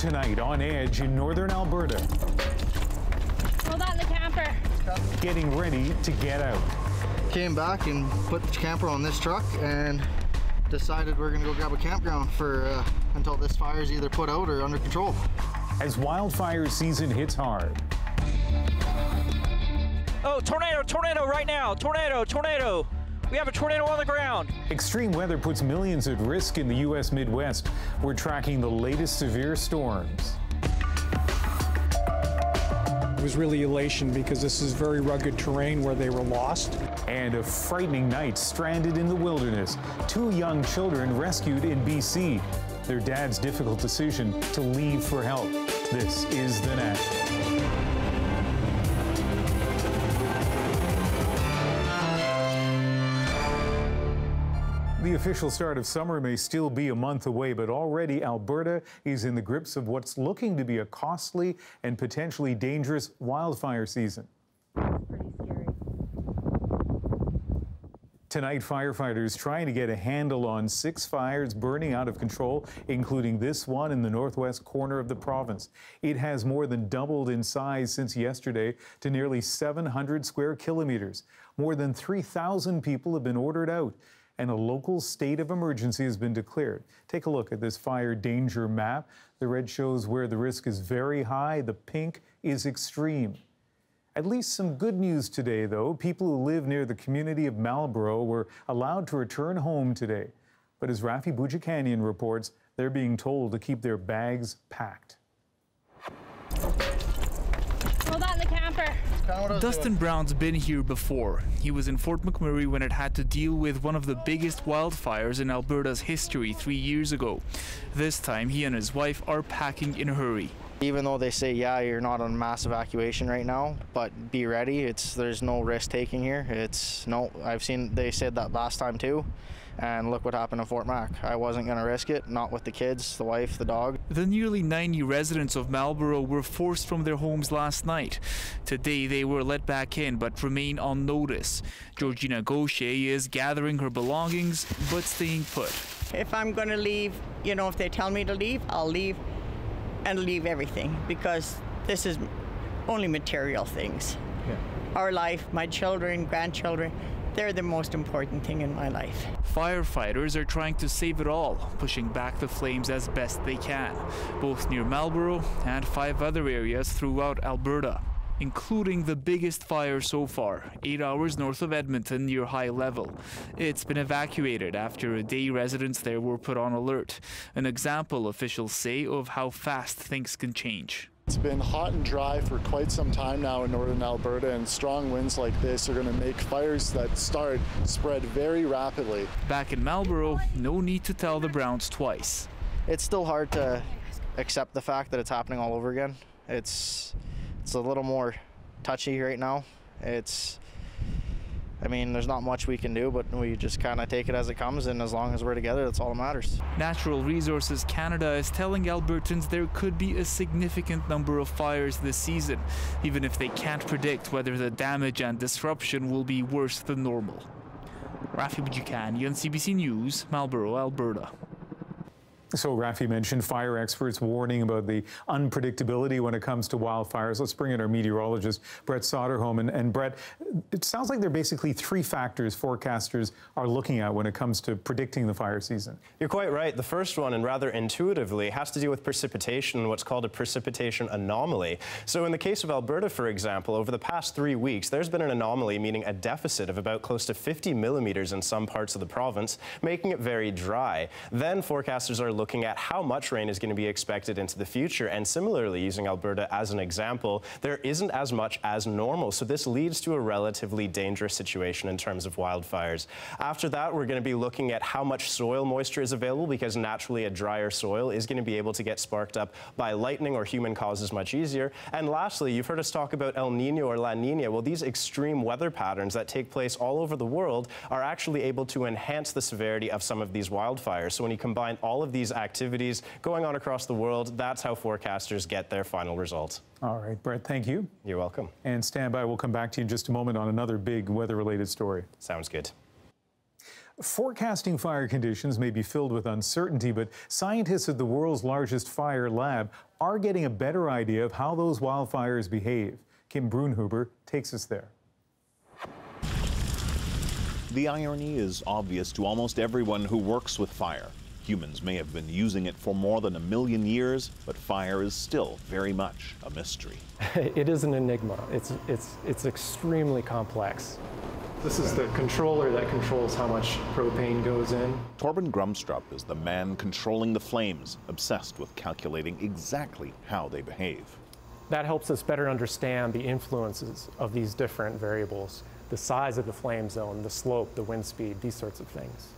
tonight on edge in northern Alberta. Hold on the camper. Getting ready to get out. Came back and put the camper on this truck and decided we're gonna go grab a campground for until this fire is either put out or under control. As wildfire season hits hard. Oh, tornado right now, tornado. We have a tornado on the ground. Extreme weather puts millions at risk in the U.S. Midwest. We're tracking the latest severe storms. It was really elation because this is very rugged terrain where they were lost. And a frightening night stranded in the wilderness. 2 young children rescued in BC. Their dad's difficult decision to leave for help. This is The National. The official start of summer may still be a month away, but already Alberta is in the grips of what's looking to be a costly and potentially dangerous wildfire season. Pretty scary. Tonight, firefighters trying to get a handle on 6 fires burning out of control, including this one in the northwest corner of the province. It has more than doubled in size since yesterday to nearly 700 square kilometers. More than 3,000 people have been ordered out, and a local state of emergency has been declared. Take a look at this fire danger map. The red shows where the risk is very high. The pink is extreme. At least some good news today, though. People who live near the community of Marlborough were allowed to return home today. But as Rafi Boudjikanian reports, they're being told to keep their bags packed. Hold on the camper. Dustin Brown's been here before. He was in Fort McMurray when it had to deal with one of the biggest wildfires in Alberta's history 3 years ago. This time, he and his wife are packing in a hurry. Even though they say, yeah, you're not on mass evacuation right now, but be ready. There's no risk taking here. They said that last time too. And look what happened in Fort Mac. I wasn't going to risk it, not with the kids, the wife, the dog. The nearly 90 residents of Marlborough were forced from their homes last night. Today they were let back in but remain on notice. Georgina Gaucher is gathering her belongings but staying put. If I'm going to leave, if they tell me to leave, I'll leave and leave everything, because this is only material things. Yeah. Our life, my children, grandchildren, they're the most important thing in my life. Firefighters are trying to save it all, pushing back the flames as best they can, both near Marlborough and 5 other areas throughout Alberta, including the biggest fire so far, 8 hours north of Edmonton near High Level. It's been evacuated after a day residents there were put on alert, an example, officials say, of how fast things can change. It's been hot and dry for quite some time now in northern Alberta, and strong winds like this are going to make fires that spread very rapidly. Back in Marlborough, no need to tell the Browns twice. It's still hard to accept the fact that it's happening all over again. It's a little more touchy right now. There's not much we can do, but we just kind of take it as it comes, and as long as we're together, that's all that matters. Natural Resources Canada is telling Albertans there could be a significant number of fires this season, even if they can't predict whether the damage and disruption will be worse than normal. Rafi Boudjikanian, CBC News, Marlborough, Alberta. So Rafi mentioned fire experts warning about the unpredictability when it comes to wildfires. Let's bring in our meteorologist, Brett Soderholm. And Brett, it sounds like there are basically 3 factors forecasters are looking at when it comes to predicting the fire season. You're quite right. The first one, and rather intuitively, has to do with precipitation and what's called a precipitation anomaly. So in the case of Alberta, for example, over the past 3 weeks, there's been an anomaly, meaning a deficit of about close to 50 millimeters in some parts of the province, making it very dry. Then forecasters are looking at how much rain is going to be expected into the future, and similarly, using Alberta as an example, there isn't as much as normal, so this leads to a relatively dangerous situation in terms of wildfires. After that, we're going to be looking at how much soil moisture is available, because naturally a drier soil is going to be able to get sparked up by lightning or human causes much easier. And lastly, you've heard us talk about El Nino or La Nina. Well, these extreme weather patterns that take place all over the world are actually able to enhance the severity of some of these wildfires. So when you combine all of these activities going on across the world, that's how forecasters get their final results. All right, Brett, thank you. You're welcome. And stand by. We'll come back to you in just a moment on another big weather-related story. Sounds good. Forecasting fire conditions may be filled with uncertainty, but scientists at the world's largest fire lab are getting a better idea of how those wildfires behave. Kim Brunhuber takes us there. The irony is obvious to almost everyone who works with fire. Humans may have been using it for more than 1 million years, but fire is still very much a mystery. It is an enigma. It's extremely complex. This is the controller that controls how much propane goes in. Torben Grumstrup is the man controlling the flames, obsessed with calculating exactly how they behave. That helps us better understand the influences of these different variables, the size of the flame zone, the slope, the wind speed, these sorts of things.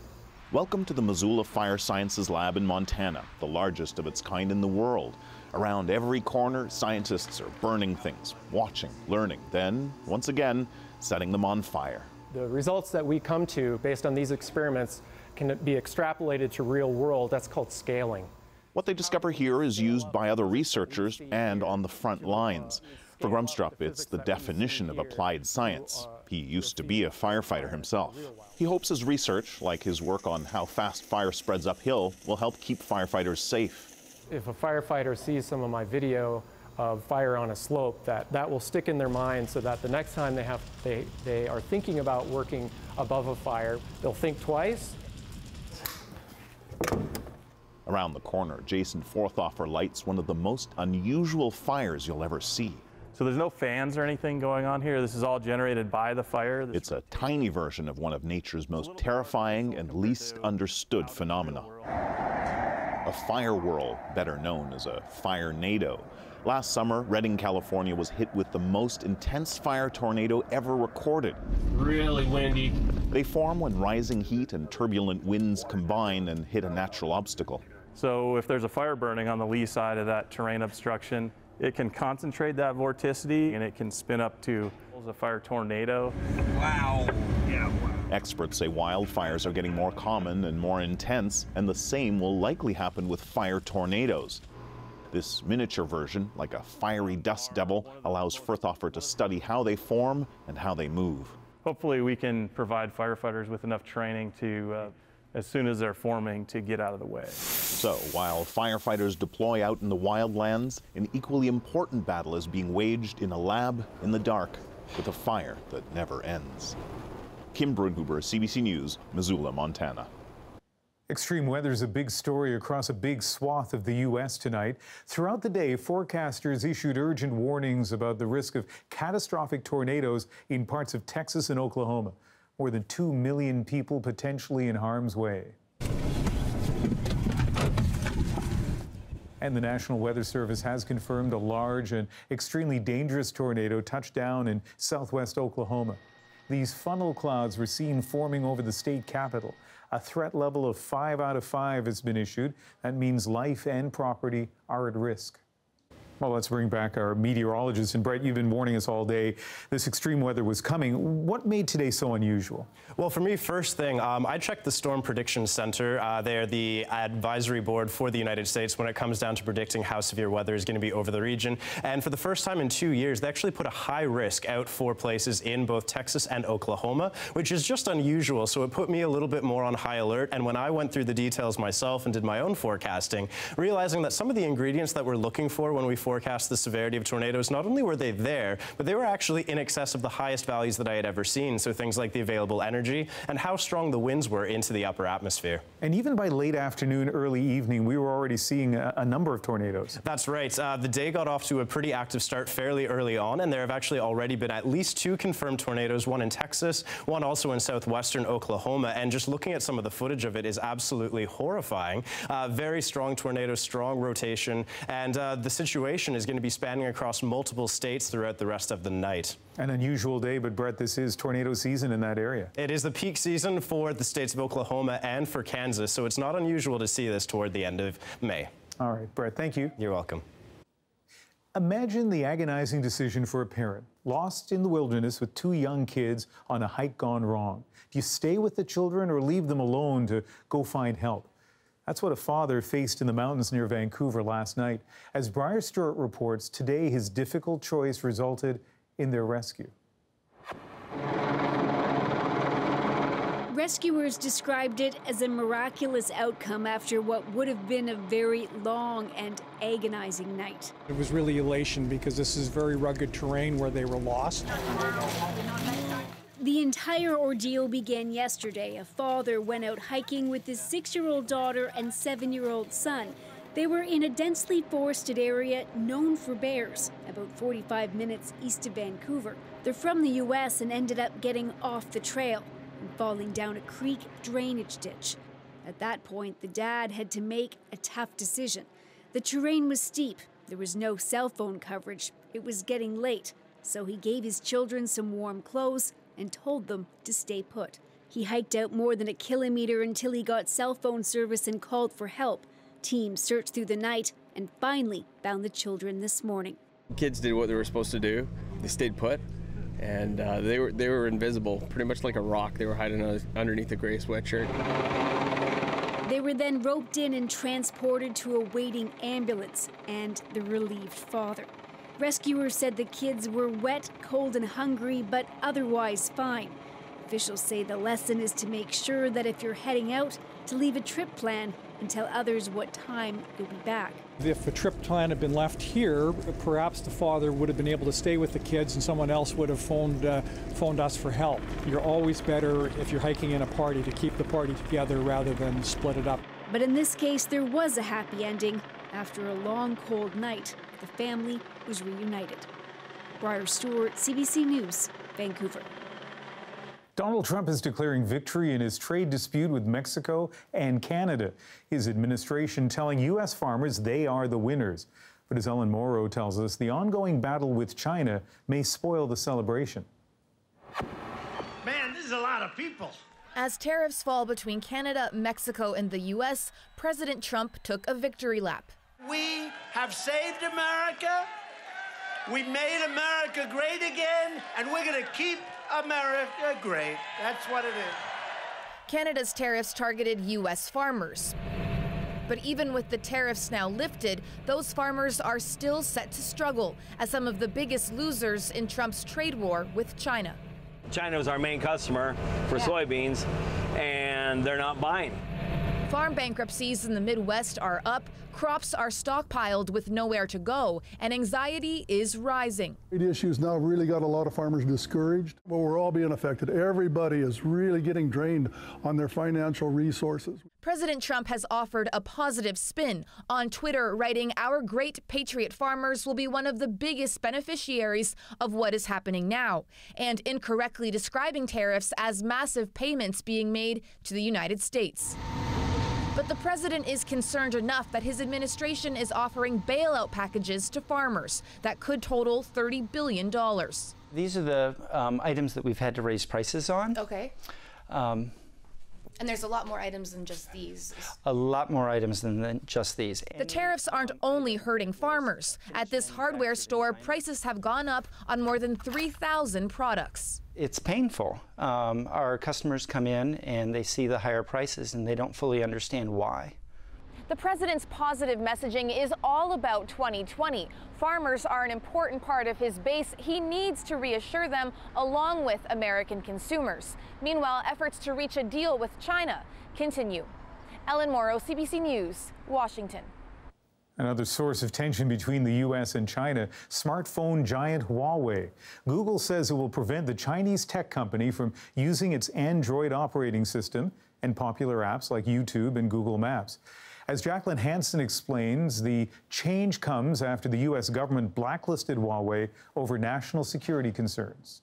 Welcome to the Missoula Fire Sciences Lab in Montana, the largest of its kind in the world. Around every corner, scientists are burning things, watching, learning, then, once again, setting them on fire. The results that we come to based on these experiments can be extrapolated to real world. That's called scaling. What they discover here is used by other researchers and on the front lines. For Grumstrup, it's the definition of applied science. He used to be a firefighter himself. He hopes his research, like his work on how fast fire spreads uphill, will help keep firefighters safe. If a firefighter sees some of my video of fire on a slope, that will stick in their mind so that the next time they are thinking about working above a fire, they'll think twice. Around the corner, Jason Forthoffer lights one of the most unusual fires you'll ever see. So there's no fans or anything going on here. This is all generated by the fire. It's a tiny version of one of nature's most terrifying and least understood phenomena. A fire whirl, better known as a fire-nado. Last summer, Redding, California was hit with the most intense fire tornado ever recorded. Really windy. They form when rising heat and turbulent winds combine and hit a natural obstacle. So if there's a fire burning on the lee side of that terrain obstruction, it can concentrate that vorticity and it can spin up to a fire tornado. Wow. Yeah. Wow. Experts say wildfires are getting more common and more intense, and the same will likely happen with fire tornadoes. This miniature version, like a fiery dust devil, allows Forthoffer to study how they form and how they move. Hopefully we can provide firefighters with enough training to, as soon as they're forming, to get out of the way. So, while firefighters deploy out in the wildlands, an equally important battle is being waged in a lab in the dark with a fire that never ends. Kim Brunhuber, CBC News, Missoula, Montana. Extreme weather is a big story across a big swath of the U.S. tonight. Throughout the day, forecasters issued urgent warnings about the risk of catastrophic tornadoes in parts of Texas and Oklahoma. More than 2 million people potentially in harm's way. And the National Weather Service has confirmed a large and extremely dangerous tornado touched down in southwest Oklahoma. These funnel clouds were seen forming over the state capital. A threat level of 5 out of 5 has been issued. That means life and property are at risk. Well, let's bring back our meteorologist. And Brett, you've been warning us all day this extreme weather was coming. What made today so unusual? Well, for me, first thing, I checked the Storm Prediction Center. They're the advisory board for the United States when it comes down to predicting how severe weather is going to be over the region. And for the first time in 2 years, they actually put a high risk out for places in both Texas and Oklahoma, which is just unusual. So it put me a little bit more on high alert. And when I went through the details myself and did my own forecasting, realizing that some of the ingredients that we're looking for when we forecast the severity of tornadoes, not only were they there, but they were actually in excess of the highest values that I had ever seen. So things like the available energy and how strong the winds were into the upper atmosphere. And even by late afternoon, early evening, we were already seeing a number of tornadoes. That's right. The day got off to a pretty active start fairly early on, and there have actually already been at least 2 confirmed tornadoes, one in Texas, one also in southwestern Oklahoma. And just looking at some of the footage of it is absolutely horrifying. Very strong tornadoes, strong rotation, and the situation is going to be spanning across multiple states throughout the rest of the night. An unusual day, but Brett, this is tornado season in that area. It is the peak season for the states of Oklahoma and for Kansas, so it's not unusual to see this toward the end of May. All right, Brett, thank you. You're welcome. Imagine the agonizing decision for a parent lost in the wilderness with 2 young kids on a hike gone wrong. Do you stay with the children or leave them alone to go find help? That's what a father faced in the mountains near Vancouver last night. As Briar Stewart reports, today his difficult choice resulted in their rescue. Rescuers described it as a miraculous outcome after what would have been a very long and agonizing night. It was really elation because this is very rugged terrain where they were lost. The entire ordeal began yesterday. A father went out hiking with his 6-year-old daughter and 7-year-old son. They were in a densely forested area known for bears, about 45 minutes east of Vancouver. They're from the U.S. and ended up getting off the trail and falling down a creek drainage ditch. At that point, the dad had to make a tough decision. The terrain was steep. There was no cell phone coverage. It was getting late, so he gave his children some warm clothes and told them to stay put. He hiked out more than a kilometer until he got cell phone service and called for help. Teams searched through the night and finally found the children this morning. Kids did what they were supposed to do. They stayed put, and they were invisible, pretty much like a rock. They were hiding underneath a gray sweatshirt. They were then roped in and transported to a waiting ambulance and the relieved father. Rescuers said the kids were wet, cold, and hungry, but otherwise fine. Officials say the lesson is to make sure that if you're heading out, to leave a trip plan and tell others what time you'll be back. If a trip plan had been left here, perhaps the father would have been able to stay with the kids and someone else would have phoned us for help. You're always better if you're hiking in a party to keep the party together rather than split it up. But in this case, there was a happy ending. After a long, cold night, the family was reunited. Briar Stewart, CBC News, Vancouver. Donald Trump is declaring victory in his trade dispute with Mexico and Canada. His administration telling U.S. farmers they are the winners. But as Ellen Morrow tells us, the ongoing battle with China may spoil the celebration. Man, this is a lot of people. As tariffs fall between Canada, Mexico, and the U.S., President Trump took a victory lap. We have saved America. We made America great again, and we're going to keep America great. That's what it is. Canada's tariffs targeted U.S. farmers. But even with the tariffs now lifted, those farmers are still set to struggle as some of the biggest losers in Trump's trade war with China. China is our main customer for soybeans, and they're not buying. Farm bankruptcies in the Midwest are up, crops are stockpiled with nowhere to go, and anxiety is rising. The issues now really got a lot of farmers discouraged. Well, we're all being affected. Everybody is really getting drained on their financial resources. President Trump has offered a positive spin on Twitter, writing, "Our great patriot farmers will be one of the biggest beneficiaries of what is happening now," and incorrectly describing tariffs as massive payments being made to the United States. But the president is concerned enough that his administration is offering bailout packages to farmers that could total $30 billion. These are the items that we've had to raise prices on. Okay. And there's a lot more items than just these. A lot more items than just these. The tariffs aren't only hurting farmers. At this hardware store, prices have gone up on more than 3,000 products. It's painful. Our customers come in and they see the higher prices and they don't fully understand why. The president's positive messaging is all about 2020. Farmers are an important part of his base. He needs to reassure them along with American consumers. Meanwhile, efforts to reach a deal with China continue. Ellen Morrow, CBC News, Washington. Another source of tension between the U.S. and China, smartphone giant Huawei. Google says it will prevent the Chinese tech company from using its Android operating system and popular apps like YouTube and Google Maps. As Jacqueline Hansen explains, the change comes after the U.S. government blacklisted Huawei over national security concerns.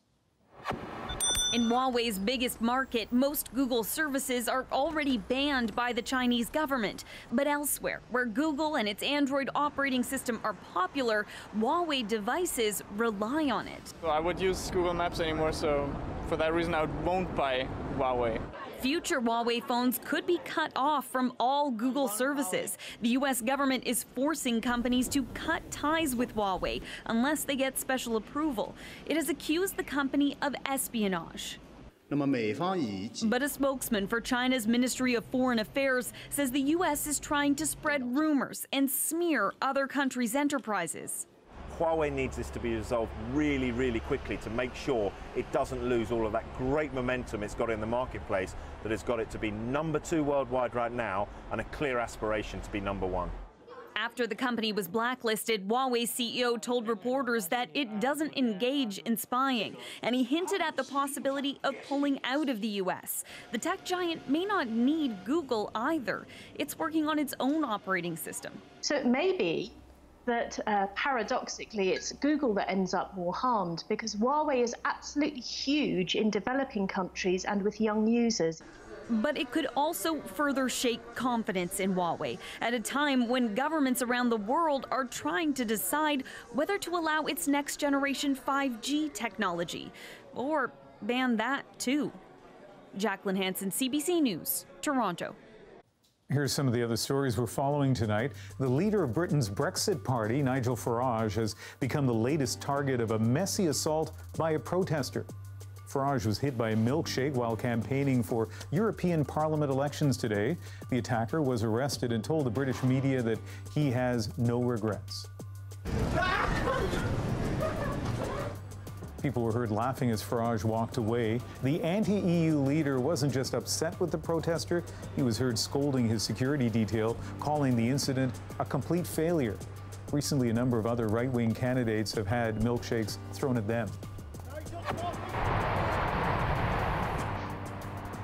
In Huawei's biggest market, most Google services are already banned by the Chinese government. But elsewhere, where Google and its Android operating system are popular, Huawei devices rely on it. I would use Google Maps anymore, so for that reason I won't buy Huawei. Future Huawei phones could be cut off from all Google services. The U.S. government is forcing companies to cut ties with Huawei unless they get special approval. It has accused the company of espionage. But a spokesman for China's Ministry of Foreign Affairs says the U.S. is trying to spread rumors and smear other countries' enterprises. Huawei needs this to be resolved really, really quickly to make sure it doesn't lose all of that great momentum it's got in the marketplace that has got it to be #2 worldwide right now and a clear aspiration to be #1. After the company was blacklisted, Huawei's CEO told reporters that it doesn't engage in spying, and he hinted at the possibility of pulling out of the U.S. The tech giant may not need Google either. It's working on its own operating system. So it may be that paradoxically it's Google that ends up more harmed, because Huawei is absolutely huge in developing countries and with young users. But it could also further shake confidence in Huawei at a time when governments around the world are trying to decide whether to allow its next generation 5G technology or ban that too. Jacqueline Hansen, CBC News, Toronto. Here's some of the other stories we're following tonight. The leader of Britain's Brexit party, Nigel Farage, has become the latest target of a messy assault by a protester. Farage was hit by a milkshake while campaigning for European Parliament elections today. The attacker was arrested and told the British media that he has no regrets. People were heard laughing as Farage walked away. The anti-EU leader wasn't just upset with the protester, he was heard scolding his security detail, calling the incident a complete failure. Recently, a number of other right-wing candidates have had milkshakes thrown at them.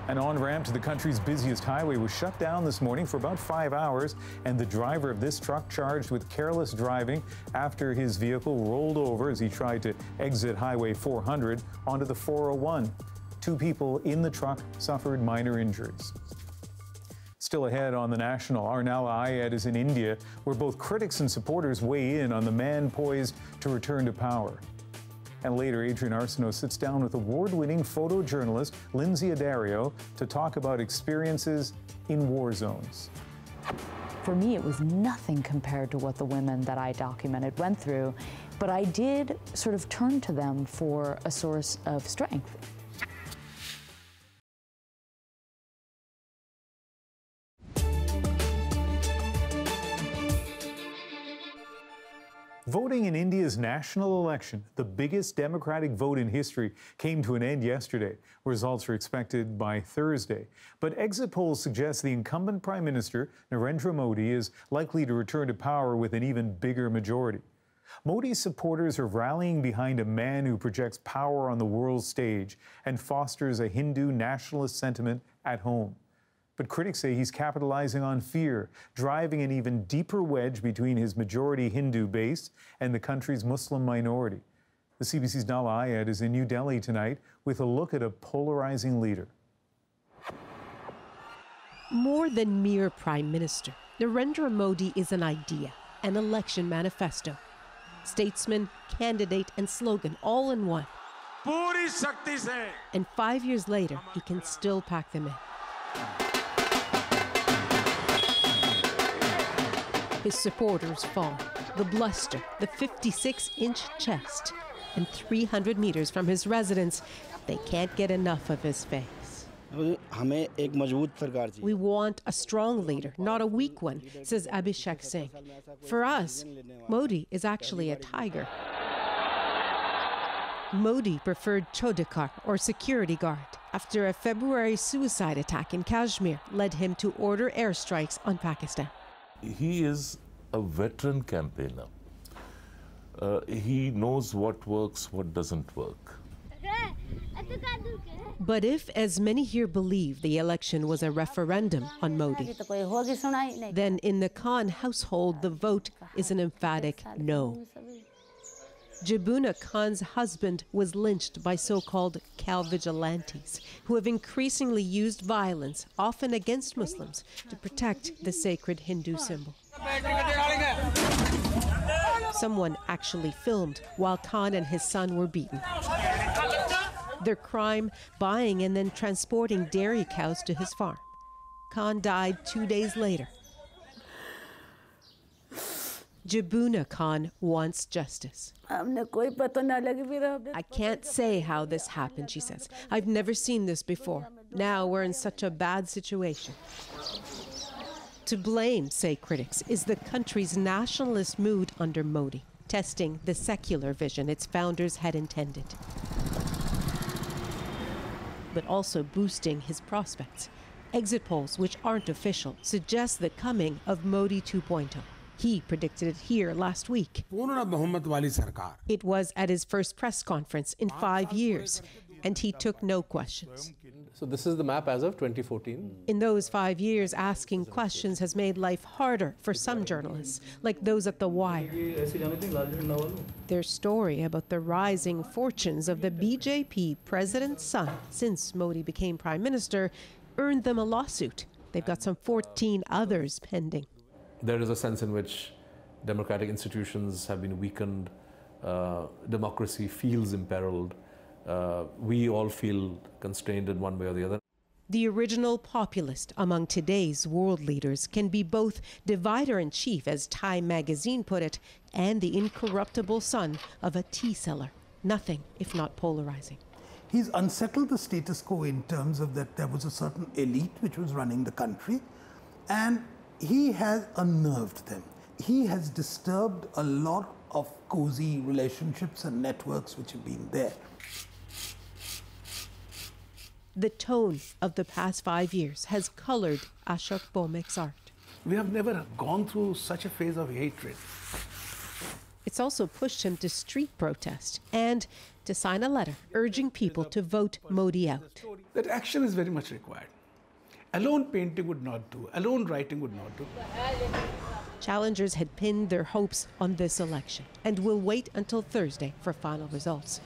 An on-ramp to the country's busiest highway was shut down this morning for about 5 hours, and the driver of this truck charged with careless driving after his vehicle rolled over as he tried to exit Highway 400 onto the 401. 2 people in the truck suffered minor injuries. Still ahead on the National, Arnala Ayed is in India, where both critics and supporters weigh in on the man poised to return to power. And later, Adrian Arsenault sits down with award-winning photojournalist Lindsay Addario to talk about experiences in war zones. For me, it was nothing compared to what the women that I documented went through, but I did sort of turn to them for a source of strength. Voting in India's national election, the biggest democratic vote in history, came to an end yesterday. Results are expected by Thursday. But exit polls suggest the incumbent Prime Minister, Narendra Modi, is likely to return to power with an even bigger majority. Modi's supporters are rallying behind a man who projects power on the world stage and fosters a Hindu nationalist sentiment at home. But critics say he's capitalizing on fear, driving an even deeper wedge between his majority Hindu base and the country's Muslim minority. The CBC's Nala Ayed is in New Delhi tonight with a look at a polarizing leader. More than mere prime minister, Narendra Modi is an idea, an election manifesto. Statesman, candidate, and slogan all in one. And 5 years later, he can still pack them in. His supporters fall. The bluster, the 56-inch chest, and 300 meters from his residence, they can't get enough of his face. We want a strong leader, not a weak one, says Abhishek Singh. For us, Modi is actually a tiger. Modi preferred Chodikar, or security guard, after a February suicide attack in Kashmir led him to order airstrikes on Pakistan. He is a veteran campaigner. He knows what works, what doesn't work. But if, as many here believe, the election was a referendum on Modi, then in the Khan household, the vote is an emphatic no. Jabuna Khan's husband was lynched by so-called cow vigilantes, who have increasingly used violence, often against Muslims, to protect the sacred Hindu symbol. Someone actually filmed while Khan and his son were beaten. Their crime, buying and then transporting dairy cows to his farm. Khan died 2 days later. Jabuna Khan wants justice. I can't say how this happened, she says. I've never seen this before. Now we're in such a bad situation. To blame, say critics, is the country's nationalist mood under Modi. testing the secular vision its founders had intended, but also boosting his prospects. Exit polls, which aren't official, suggest the coming of Modi 2.0. He predicted it here last week. It was at his first press conference in 5 years, and he took no questions. So this is the map as of 2014. In those 5 years, asking questions has made life harder for some journalists, like those at The Wire. Their story about the rising fortunes of the BJP president's son since Modi became prime minister earned them a lawsuit. They've got some 14 others pending. There is a sense in which democratic institutions have been weakened, democracy feels imperiled. We all feel constrained in one way or the other. The original populist among today's world leaders can be both divider-in-chief, as Time magazine put it, and the incorruptible son of a tea seller. Nothing if not polarizing. He's unsettled the status quo in terms of that there was a certain elite which was running the country, and he has unnerved them. He has disturbed a lot of cozy relationships and networks which have been there. The tone of the past 5 years has colored Ashok Bhowmik's art. We have never gone through such a phase of hatred. It's also pushed him to street protest and to sign a letter urging people to vote Modi out. That action is very much required. Alone painting would not do. Alone writing would not do. Challengers had pinned their hopes on this election and will wait until Thursday for final results.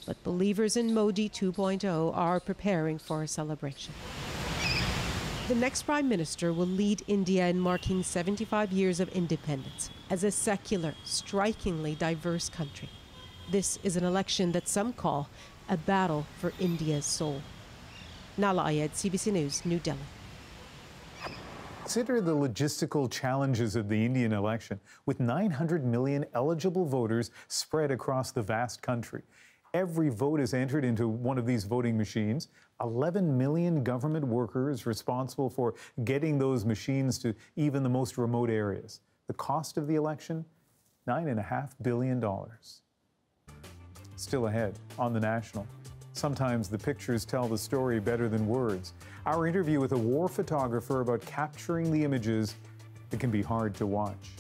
But believers in Modi 2.0 are preparing for a celebration. The next prime minister will lead India in marking 75 years of independence as a secular, strikingly diverse country. This is an election that some call a battle for India's soul. Nala Ayed, CBC News, New Delhi. Consider the logistical challenges of the Indian election, with 900 million eligible voters spread across the vast country. Every vote is entered into one of these voting machines. 11 million government workers responsible for getting those machines to even the most remote areas. The cost of the election, $9.5 billion. Still ahead on The National. Sometimes the pictures tell the story better than words. Our interview with a war photographer about capturing the images that can be hard to watch.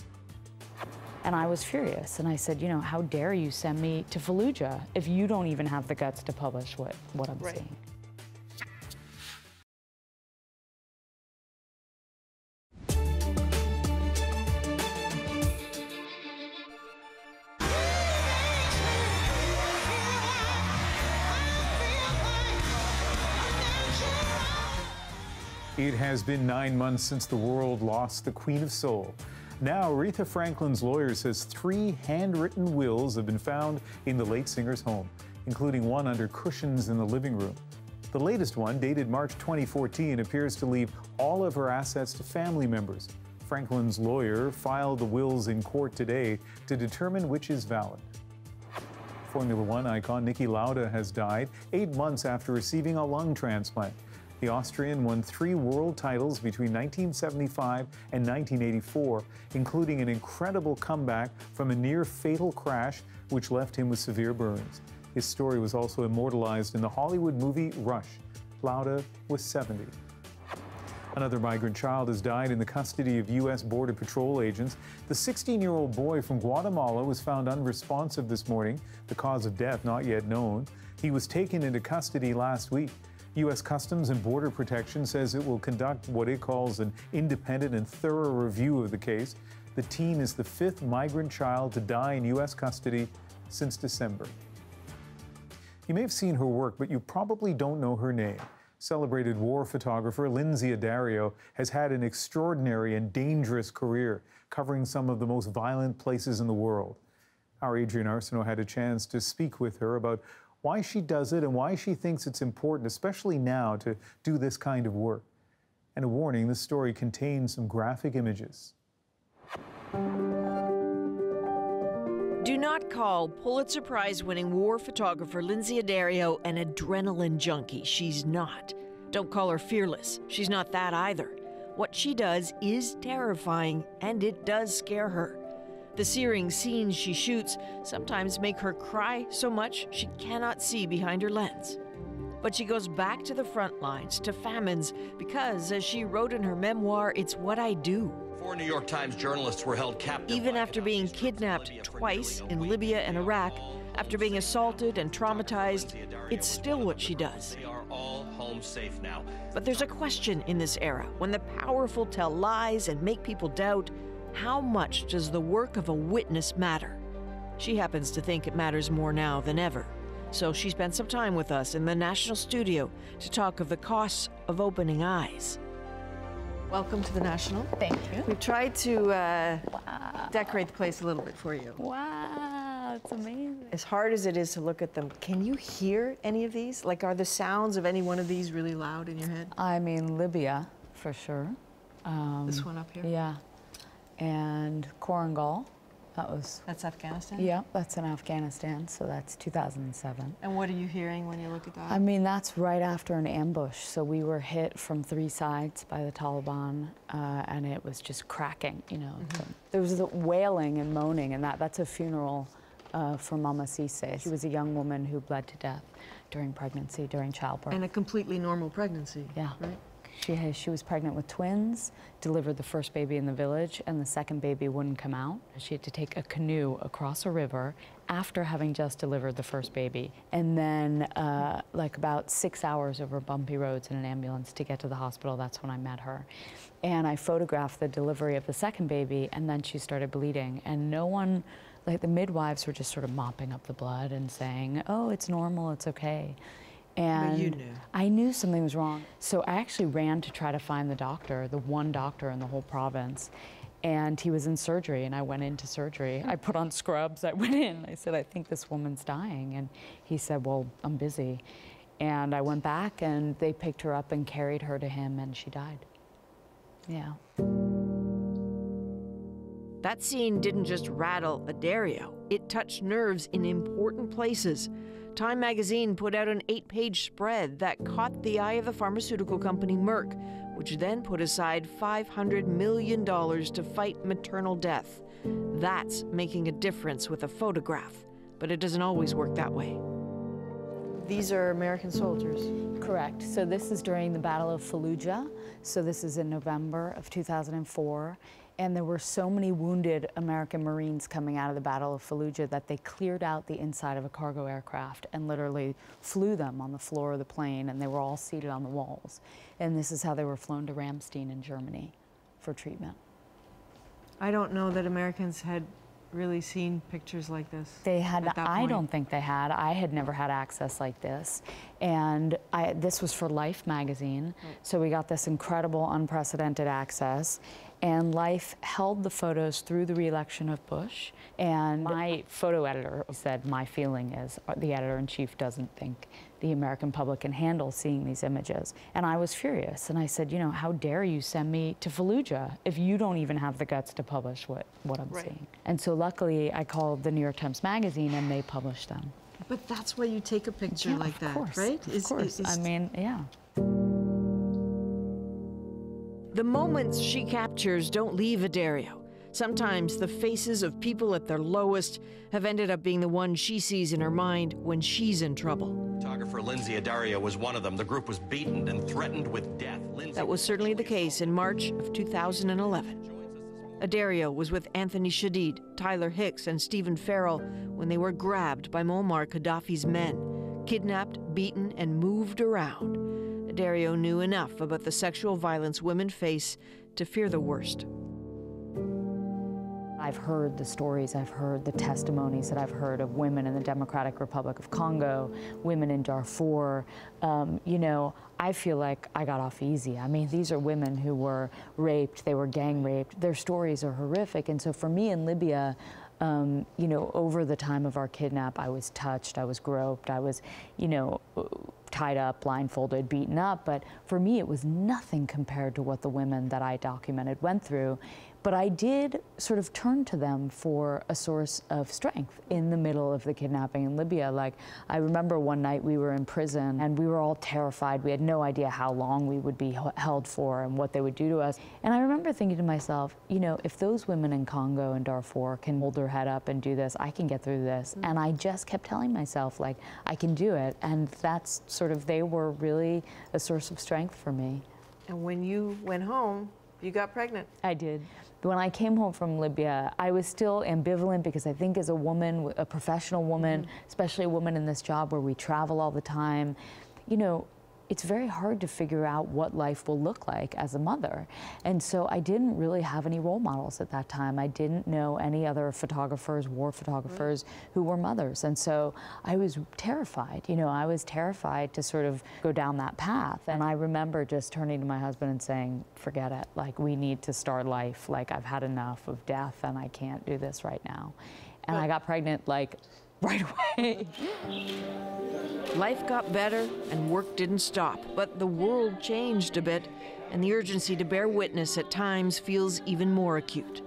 And I was furious, and I said, you know, how dare you send me to Fallujah if you don't even have the guts to publish what I'm seeing. It has been 9 months since the world lost the Queen of Soul. Now, Aretha Franklin's lawyer says 3 handwritten wills have been found in the late singer's home, including one under cushions in the living room. The latest one, dated March 2014, appears to leave all of her assets to family members. Franklin's lawyer filed the wills in court today to determine which is valid. Formula One icon Niki Lauda has died 8 months after receiving a lung transplant. The Austrian won 3 world titles between 1975 and 1984, including an incredible comeback from a near-fatal crash which left him with severe burns. His story was also immortalized in the Hollywood movie Rush. Lauda was 70. Another migrant child has died in the custody of U.S. Border Patrol agents. The 16-year-old boy from Guatemala was found unresponsive this morning, the cause of death not yet known. He was taken into custody last week. U.S. Customs and Border Protection says it will conduct what it calls an independent and thorough review of the case. The teen is the 5th migrant child to die in U.S. custody since December. You may have seen her work, but you probably don't know her name. Celebrated war photographer Lindsay Addario has had an extraordinary and dangerous career, covering some of the most violent places in the world. Our Adrian Arsenault had a chance to speak with her about why she does it and why she thinks it's important, especially now, to do this kind of work. And a warning, this story contains some graphic images. Do not call Pulitzer Prize-winning war photographer Lindsay Addario an adrenaline junkie. She's not. Don't call her fearless. She's not that either. What she does is terrifying, and it does scare her. The searing scenes she shoots sometimes make her cry so much she cannot see behind her lens. But she goes back to the front lines, to famines, because, as she wrote in her memoir, it's what I do. 4 New York Times journalists were held captive. Even after being kidnapped twice in Libya and Iraq, after being assaulted and traumatized, it's still what she does. They are all home safe now. But there's a question in this era, when the powerful tell lies and make people doubt, how much does the work of a witness matter? She happens to think it matters more now than ever. So she spent some time with us in the National Studio to talk of the costs of opening eyes. Welcome to the National. Thank you. We've tried to decorate the place a little bit for you. Wow, it's amazing. As hard as it is to look at them, can you hear any of these? Like, are the sounds of any one of these really loud in your head? I mean, Libya, for sure. This one up here? Yeah. And Korangal. That's Afghanistan? Yeah, that's in Afghanistan, so that's 2007. And what are you hearing when you look at that? I mean, that's right after an ambush. So we were hit from 3 sides by the Taliban, and it was just cracking, you know. So there was the wailing and moaning, and that's a funeral for Mama Cisse. She was a young woman who bled to death during pregnancy, during childbirth. And a completely normal pregnancy. Yeah. Right? She was pregnant with twins, delivered the first baby in the village, and the second baby wouldn't come out. She had to take a canoe across a river after having just delivered the first baby, and then like about 6 hours over bumpy roads in an ambulance to get to the hospital. That's when I met her. And I photographed the delivery of the second baby, and then she started bleeding, and no one, like the midwives were just sort of mopping up the blood and saying, oh, it's normal, it's okay. And but you knew. I knew something was wrong. So I actually ran to try to find the doctor, the one doctor in the whole province. And he was in surgery, and I went into surgery. I put on scrubs, I went in. I said, I think this woman's dying. And he said, well, I'm busy. And I went back, and they picked her up and carried her to him, and she died. Yeah. That scene didn't just rattle Addario. It touched nerves in important places. Time magazine put out an 8-page spread that caught the eye of the pharmaceutical company Merck, which then put aside $500 million to fight maternal death. That's making a difference with a photograph, but it doesn't always work that way. These are American soldiers. Correct. So this is during the Battle of Fallujah. So this is in November of 2004. And there were so many wounded American Marines coming out of the Battle of Fallujah that they cleared out the inside of a cargo aircraft and literally flew them on the floor of the plane, and they were all seated on the walls. And this is how they were flown to Ramstein in Germany for treatment. I don't know that Americans had really seen pictures like this. They had, I don't think they had. I had never had access like this. And this was for Life magazine. Right. So we got this incredible, unprecedented access. And Life held the photos through the re-election of Bush. And my photo editor said, my feeling is the editor-in-chief doesn't think the American public can handle seeing these images. And I was furious. And I said, you know, how dare you send me to Fallujah if you don't even have the guts to publish what I'm seeing. And so luckily, I called the New York Times Magazine, and they published them. But that's why you take a picture like that, right? Of course. I mean, yeah. The moments she captures don't leave Addario. Sometimes the faces of people at their lowest have ended up being the ones she sees in her mind when she's in trouble. Photographer Lindsay Addario was one of them. The group was beaten and threatened with death. That was certainly the case in March of 2011. Addario was with Anthony Shadid, Tyler Hicks, and Stephen Farrell when they were grabbed by Muammar Gaddafi's men, kidnapped, beaten, and moved around. Addario knew enough about the sexual violence women face to fear the worst. I've heard the stories, I've heard the testimonies that I've heard of women in the Democratic Republic of Congo, women in Darfur. You know, I feel like I got off easy. I mean, these are women who were raped, they were gang raped. Their stories are horrific. And so for me in Libya, you know, over the time of our kidnap, I was touched, I was groped, I was, you know, tied up, blindfolded, beaten up. But for me, it was nothing compared to what the women that I documented went through. But I did sort of turn to them for a source of strength in the middle of the kidnapping in Libya. Like, I remember one night we were in prison and we were all terrified. We had no idea how long we would be held for and what they would do to us. And I remember thinking to myself, you know, if those women in Congo and Darfur can hold their head up and do this, I can get through this. And I just kept telling myself, like, I can do it. And that's sort of, they were really a source of strength for me. And when you went home, you got pregnant. I did. When I came home from Libya, I was still ambivalent because I think as a woman, a professional woman, especially a woman in this job where we travel all the time, you know, it's very hard to figure out what life will look like as a mother. And so I didn't really have any role models at that time. I didn't know any other photographers, war photographers, who were mothers. And so I was terrified, you know, I was terrified to sort of go down that path. And I remember just turning to my husband and saying, forget it, like, we need to start life. Like, I've had enough of death and I can't do this right now. And I got pregnant, like, right away. Life got better and work didn't stop, but the world changed a bit, and the urgency to bear witness at times feels even more acute.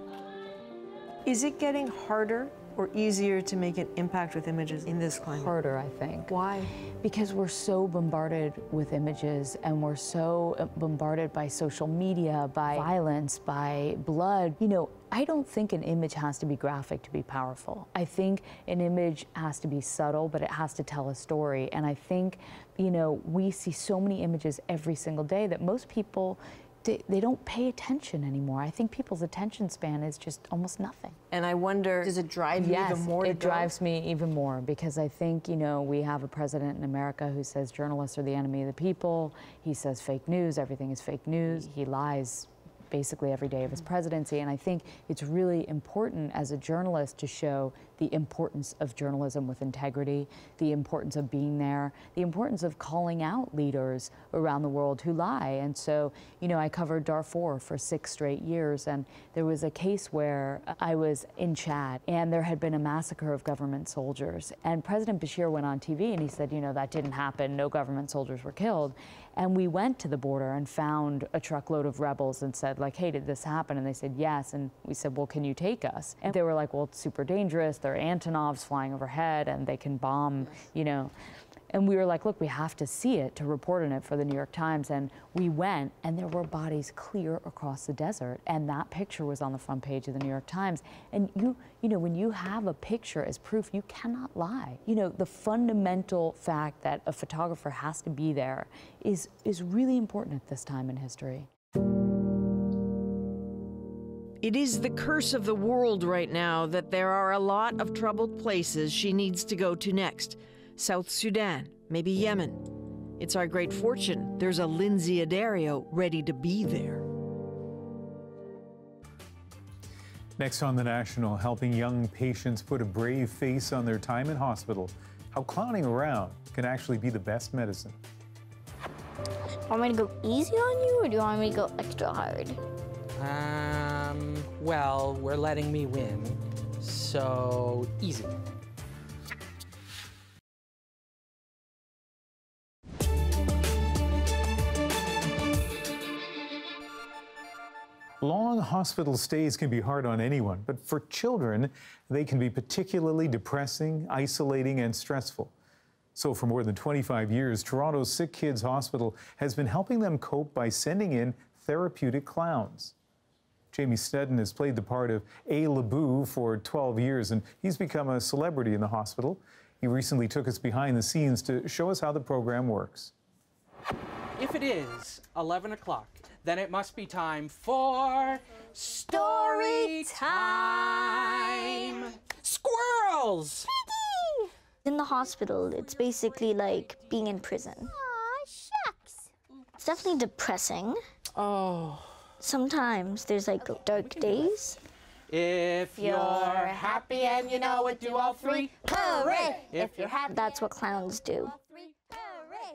Is it getting harder or easier to make an impact with images in this climate? Harder, I think. Why? Because we're so bombarded with images, and we're so bombarded by social media, by violence, by blood. You know, I don't think an image has to be graphic to be powerful. I think an image has to be subtle, but it has to tell a story. And I think, you know, we see so many images every single day that most people, they don't pay attention anymore. I think people's attention span is just almost nothing. And I wonder, does it drive you even more to Yes, it drives me even more, because I think, you know, we have a president in America who says journalists are the enemy of the people. He says fake news, everything is fake news. He lies basically every day of his presidency. And I think it's really important as a journalist to show the importance of journalism with integrity, the importance of being there, the importance of calling out leaders around the world who lie. And so, you know, I covered Darfur for 6 straight years, and there was a case where I was in Chad and there had been a massacre of government soldiers. And President Bashir went on TV and he said, you know, that didn't happen, no government soldiers were killed. And we went to the border and found a truckload of rebels and said, like, hey, did this happen? And they said, yes. And we said, well, can you take us? And they were like, well, it's super dangerous. There are Antonovs flying overhead and they can bomb, you know. And we were like, look, we have to see it to report on it for the New York Times. And we went, and there were bodies clear across the desert. And that picture was on the front page of the New York Times. And you know, when you have a picture as proof, you cannot lie. You know, the fundamental fact that a photographer has to be there is really important at this time in history. It is the curse of the world right now that there are a lot of troubled places she needs to go to next. South Sudan, maybe Yemen. It's our great fortune there's a Lindsay Addario ready to be there. Next on The National, helping young patients put a brave face on their time in hospital. How clowning around can actually be the best medicine. Want me to go easy on you, or do you want me to go extra hard? Well, we're letting me win, so easy. Long hospital stays can be hard on anyone, but for children, they can be particularly depressing, isolating, and stressful. So for more than 25 years, Toronto's Sick Kids Hospital has been helping them cope by sending in therapeutic clowns. Jamie Snedden has played the part of A. Laboo for 12 years, and he's become a celebrity in the hospital. He recently took us behind the scenes to show us how the program works. If it is 11 o'clock, then it must be time for story time! Squirrels! In the hospital, it's basically like being in prison. Aw, shucks. It's definitely depressing. Oh. Sometimes there's like dark days. If you're happy and you know it, do all three. Hooray! If you're happy. That's what clowns do.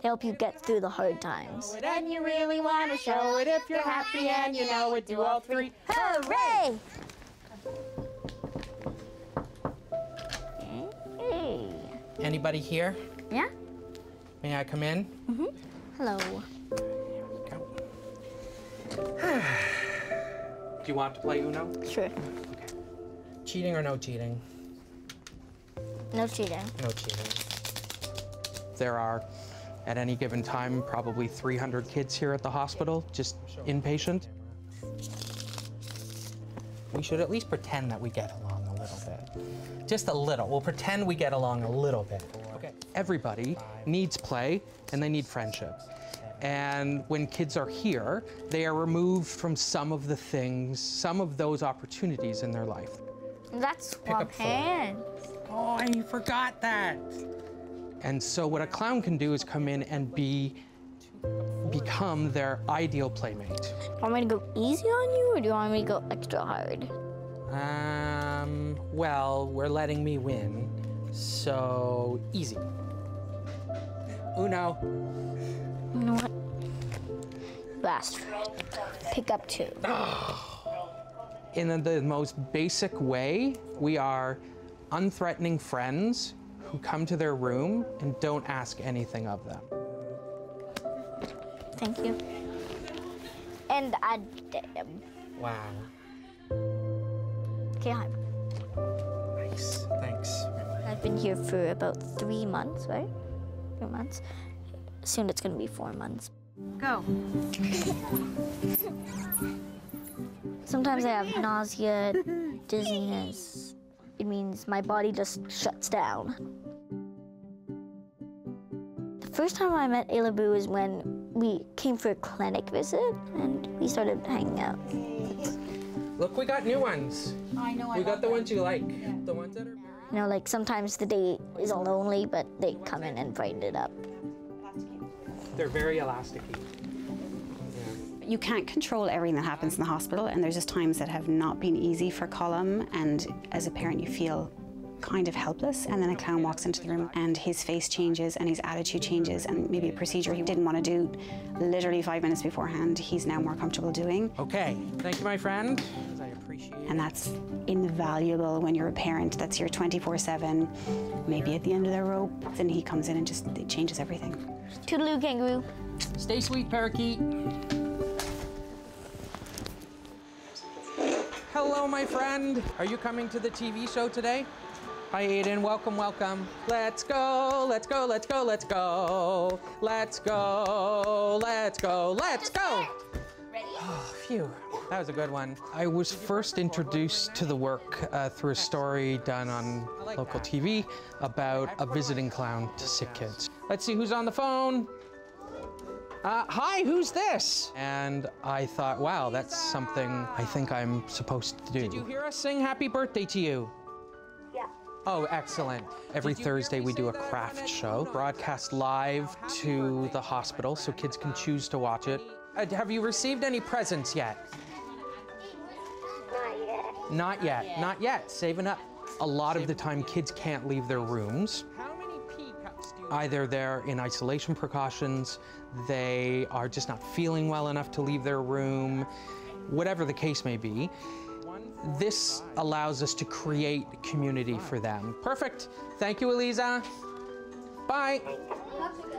They help you get through the hard times. And you really want to show it. If you're happy and you know it, do all three. Hooray! Hey. Anybody here? Yeah? May I come in? Mm-hmm. Hello. Do you want to play Uno? Sure. Okay. Cheating or no cheating? No cheating. No cheating. There are, at any given time, probably 300 kids here at the hospital, just inpatient. We should at least pretend that we get along a little bit. Just a little. We'll pretend we get along a little bit. Okay. Everybody needs play and they need friendship. And when kids are here, they are removed from some of the things, some of those opportunities in their life. That's swap hands. Oh, I forgot that. And so what a clown can do is come in and become their ideal playmate. Do you want me to go easy on you, or do you want me to go extra hard? Well, we're letting me win, so easy. Uno. You know what? You asked for it. Pick up 2. In the most basic way, we are unthreatening friends who come to their room and don't ask anything of them. Thank you. And I did. Wow. Okay, hi. Nice, thanks. I've been here for about 3 months, right? 3 months. Soon it's gonna be 4 months. Go. Sometimes I have nausea, dizziness. It means my body just shuts down. The first time I met Ayla Boo is when we came for a clinic visit and we started hanging out. Look, we got new ones. I know. We got the ones you like. Yeah. The ones that are. You know, like sometimes the day is lonely, but they come in and brighten it up. They're very elasticy. You can't control everything that happens in the hospital, and there's just times that have not been easy for Colm, and as a parent you feel kind of helpless, and then a clown walks into the room and his face changes and his attitude changes, and maybe a procedure he didn't want to do literally 5 minutes beforehand, he's now more comfortable doing. Okay, thank you, my friend. I appreciate it. And that's invaluable when you're a parent that's here 24/7, maybe at the end of their rope, and he comes in and just, it changes everything. Toodaloo, kangaroo. Stay sweet, parakeet. Hello, my friend. Are you coming to the TV show today? Hi, Aiden. Welcome, welcome. Let's go, let's go, let's go, let's go. Let's go, let's go, let's go. Ready? Oh, phew. That was a good one. I was first introduced to the work through a story done on local TV about a visiting clown to sick kids. Let's see who's on the phone. Hi, who's this? And I thought, wow, that's something I think I'm supposed to do. Did you hear us sing happy birthday to you? Yeah. Oh, excellent. Every Thursday we do a craft show, broadcast live to the hospital so kids can choose to watch it. Have you received any presents yet? Not yet. Not yet, not yet. Saving up. A lot of the time kids can't leave their rooms. Either they're in isolation precautions, they are just not feeling well enough to leave their room, whatever the case may be. This allows us to create community for them. Perfect. Thank you, Eliza. Bye.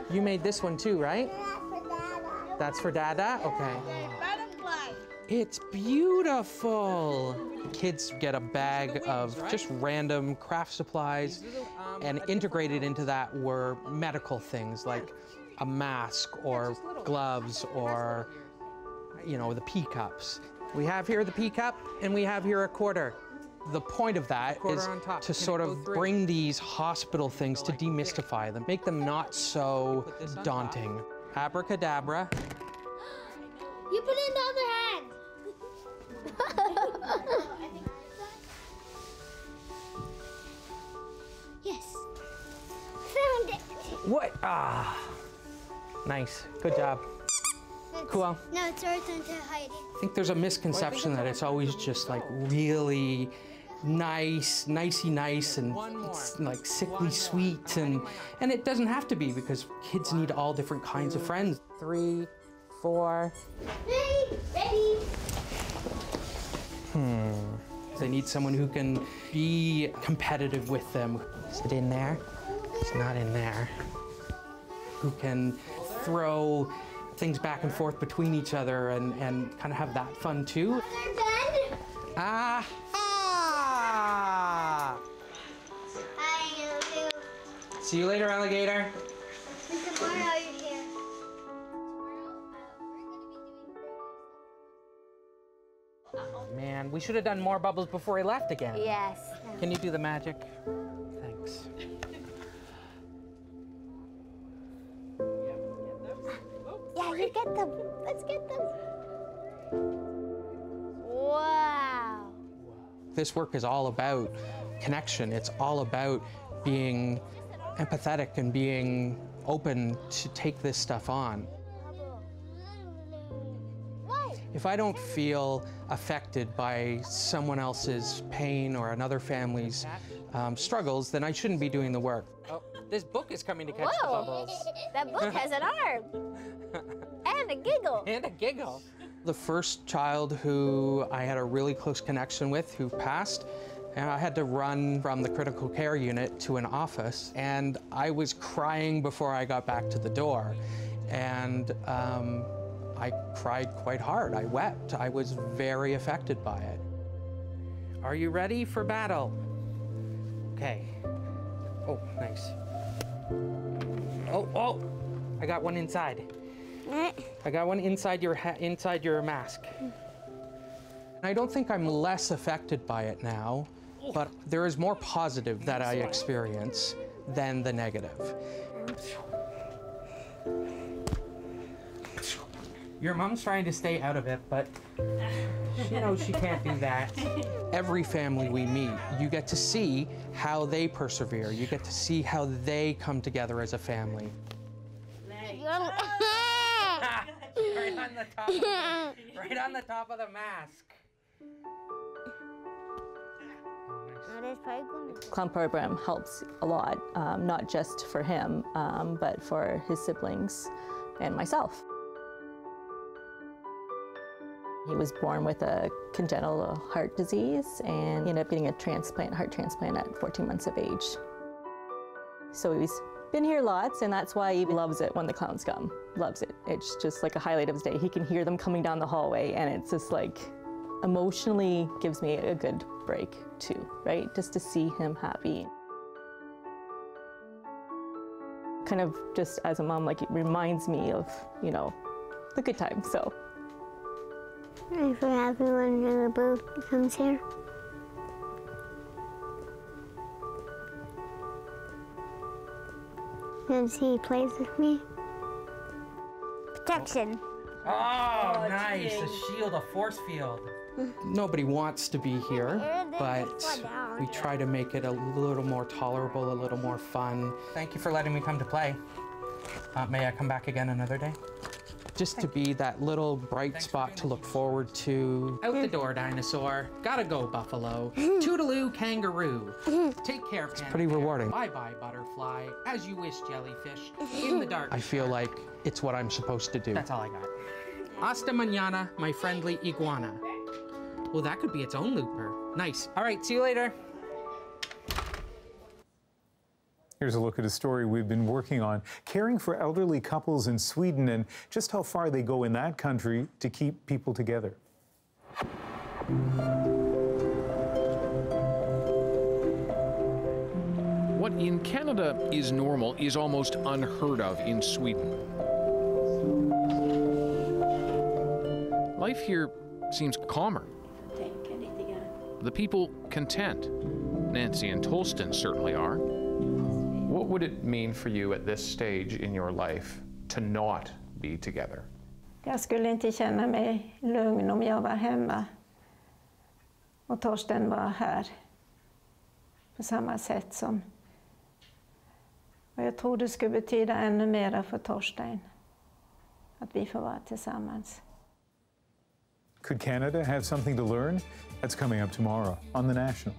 You made this one too, right? That's for Dada? Okay. It's beautiful. Kids get a bag of just random craft supplies, and integrated into that were medical things like a mask or gloves or, you know, the pee cups. We have here the pee cup and we have here a quarter. The point of that is to sort of bring these hospital things, to demystify them, make them not so daunting. Abracadabra. You put it in the other hand. Yes. Found it. What? Ah. Nice. Good job. Cool. Now it's our turn to hide it. I think there's a misconception that it's always just like really nice, nicey nice, and it's like sickly sweet, and it doesn't have to be, because kids need all different kinds of friends. 3, 4. Ready. They need someone who can be competitive with them. Is it in there? It's not in there. who can throw things back and forth between each other and kind of have that fun too. Ah! See you later, alligator. Tomorrow you're here. Oh man, we should have done more bubbles before he left again. Yes. Can you do the magic? Thanks. Yeah, you get them. Let's get them. Wow. This work is all about connection. It's all about being empathetic and being open to take this stuff on. If I don't feel affected by someone else's pain or another family's struggles, then I shouldn't be doing the work. Oh, this book is coming to catch the bubbles. That book has an arm. And a giggle. And a giggle. The first child who I had a really close connection with who passed, and I had to run from the critical care unit to an office, and I was crying before I got back to the door. And I cried quite hard. I wept. I was very affected by it. Are you ready for battle? Okay. Oh, nice. Oh, I got one inside. I got one inside your mask. I don't think I'm less affected by it now, but there is more positive that I experience than the negative. Your mom's trying to stay out of it, but she knows she can't do that. Every family we meet, you get to see how they persevere. You get to see how they come together as a family. Right on the top of the mask. Clown program helps a lot, not just for him, but for his siblings and myself. He was born with a congenital heart disease and ended up getting a heart transplant at 14 months of age. So he's been here lots, and that's why he loves it when the clowns come. Loves it. It's just like a highlight of his day. He can hear them coming down the hallway, and it's just like emotionally gives me a good break too, right? Just to see him happy. Kind of just as a mom, like it reminds me of, you know, the good times, so. I'm so happy when Sugar Boo comes here. Because he plays with me. Protection. Oh, nice. A shield, a force field. Nobody wants to be here, but we try to make it a little more tolerable, a little more fun. Thank you for letting me come to play. May I come back again another day? Just to be that little bright spot to look forward to. Out the door, dinosaur. Gotta go, buffalo. Toodaloo, kangaroo. Take care, Panda. Pretty rewarding. Bye-bye, butterfly. As you wish, jellyfish. In the dark. I feel like it's what I'm supposed to do. That's all I got. Hasta mañana, my friendly iguana. Well, that could be its own looper. Nice. All right, see you later. Here's a look at a story we've been working on, caring for elderly couples in Sweden and just how far they go in that country to keep people together. What in Canada is normal is almost unheard of in Sweden. Life here seems calmer. The people content. Nancy and Tolston certainly are. What would it mean for you at this stage in your life to not be together? Jag skulle inte känna mig lugn om jag var hemma och Torsten var här på samma sätt som. Och jag tror det skulle betyda ännu mer för Torsten att vi får vara tillsammans. Could Canada have something to learn? That's coming up tomorrow on The National.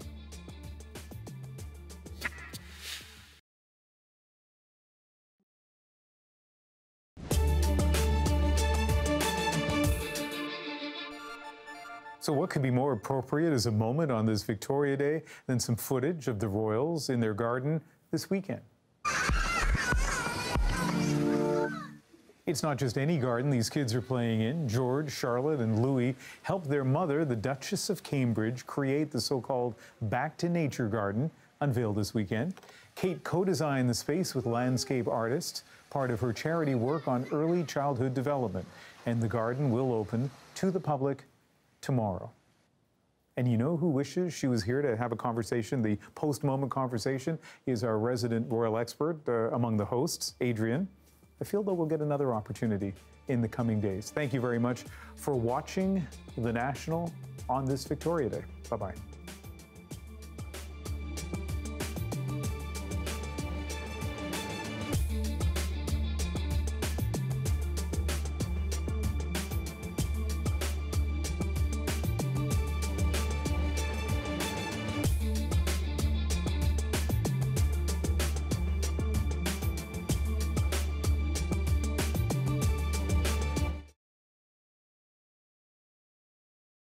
So what could be more appropriate as a moment on this Victoria Day than some footage of the royals in their garden this weekend? It's not just any garden these kids are playing in. George, Charlotte, and Louis helped their mother, the Duchess of Cambridge, create the so-called Back to Nature garden, unveiled this weekend. Kate co-designed the space with landscape artists, part of her charity work on early childhood development. And the garden will open to the public tomorrow. And you know who wishes she was here to have a conversation? The post-moment conversation is our resident royal expert among the hosts, Adrian. I feel that we'll get another opportunity in the coming days. Thank you very much for watching The National on this Victoria Day. Bye-bye.